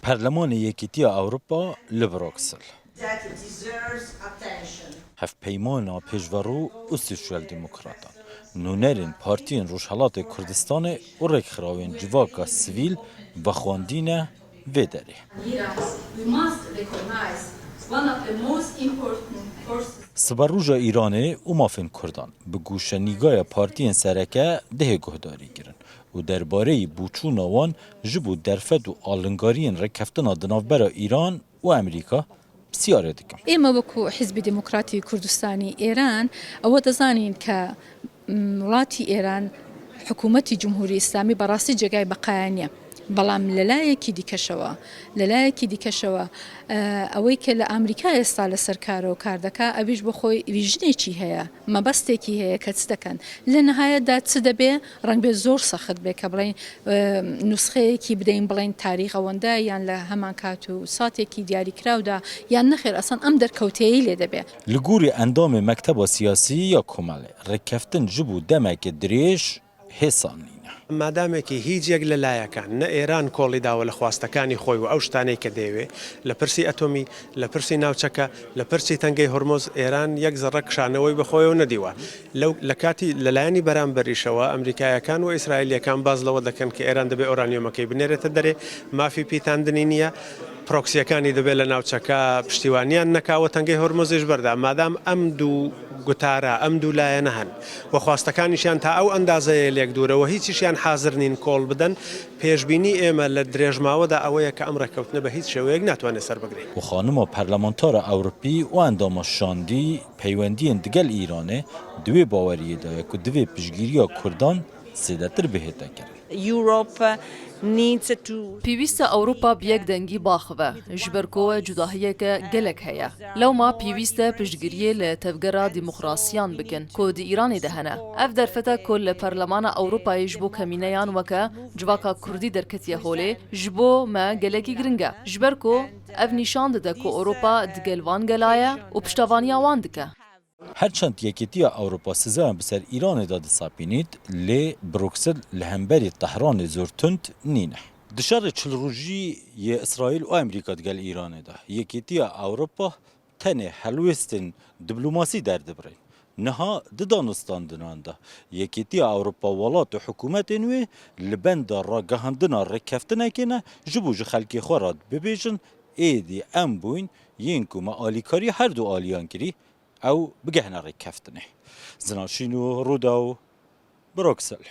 پرلمان یکیتی اوروپا لبروکسل هف پیمان پیشورو و سوسیال دموکراتان نونرین پارتین روشهلات کردستان و رکخراوین جواکا سویل و خواندین ویدری. سبروجا ایرانه و مافین کردان به گوش نیگای پارتین سرکه ده گهداری گرن و درباره بوچون آوان جبو درفت و آلنگارین رکفتن دنافبر ایران و امریکا بسیار دکم. اما بکو حزب دموکراتی کردستانی ایران او دزانین که ولاتی ایران حکومتی جمهوری اسلامی براستی جگای بقایانیه. بەڵام لەلایەکی دیکەشەوە ئەوەی کە لە ئەمریکا ئێستا لەسەر کارەوە کار دەکا ئەویش بەخۆی ویژنێکی هەیە مەبەستێکی هەیە کە چ دەکەن لە نەهایەتدا چ دەبێ ڕەنگ بێ زۆر سەخت بێ کە بڵێن نوسخەیەکی بدەین بڵێن تاریخ ئەوەندە یان لە هەمان کات و ساتێکی دیاریکراودا یان نەخێر ئەسەن ئەم دەرکەوتەیەی لێ دەبێ لە گووری ئەندامی مەکتەبە سیاسی یا کۆمەڵێ ڕێککەفتن ji بوو دەمێکی درێژ هێسانی مادامێکی هیچ یەک لەلایەکان نە ئێران کۆڵی داوە لە خواستەکانی خۆی و ئەو شتانەی کە دەیەوێ لە پرسی ئەتۆمی لە پرسی ناوچەکە لە پرسی تەنگەی هۆرمۆز ئێران یەک زەڕە کشانەوەی بەخۆیەوە نەدیوە لە کاتی لەلایەنی بەرامبەریشەوە ئەمریکایەکان و ئیسرائیلیەکان باز لەوە دەکەن کە ئێران دەبێت ئۆرانیۆمەکەی بنێرێتە دەرێ مافی پیتاندنی نییە پرۆکسیەکانی دەبێت لە ناوچەکە پشتیوانیان نەکاوە تەنگەی هۆرمۆزیش بەردا مادام ئەم دوو گوتارە ئەم دوو لایەنە هەن و خواستەکانیشیان تا ئەو ئەندازەیە لێک دوورەوە هیچیشیان حاضر نین کۆڵ بدەن پێشبینی ئێمە لە درێژماوەدا ئەوەیە کە ئەم ڕێککەوتنە بە هیچ شێوەیەک ناتوانێت سەر بگرێت و خانمە پەرلەمانتارە ئەوروپی و ئەندامە شاندی پەیوەندیان دگەل ئیرانێ دوێ باوەریەدایە و دوێ پشگیریە کوردان سێدەتر بهێتە کرد. پێویستە ئەوروپا بەیەک دەنگی باخەوە ji ber ku cudahiyeke gelek heye. Lewma pîvîst e piştgiriyê li tevgera dîmokrasiyan bikin ku di Îranê de hene. Ev derfete ku li Perlemana Ewropayê ji bo kemîneyan weke civaka Kurdî derketiye holê ji bo me gelekî giring e. Ji ber ku ev nîşan dide ku Ewropa digel van gelaye û piştevaniya wan dike. هرچند یەکێتیە ئەوروپا سزایان بەسەر ئیرانێدا دەساپینیت لێ بروکسل لە هەمبەری تەهرانê زۆر تند نینە. Dışarı çılrujî yê İsraîl û Amerîka digel Îranê de yekîtiya Ewropa tenê helwestên diplomasî derdibirin. Niha di danûstandinan de yekîtiya Ewropa welat û hikûmetên wê li benda ragihandina rêkeftinekê ne ji bo ji xelkê xwe re bibêjin êdî em bûyn yên ku me alîkarî her du aliyan kirî ew bigehne rêkeftinê. Zinaşîn û Rûda û Bruksel.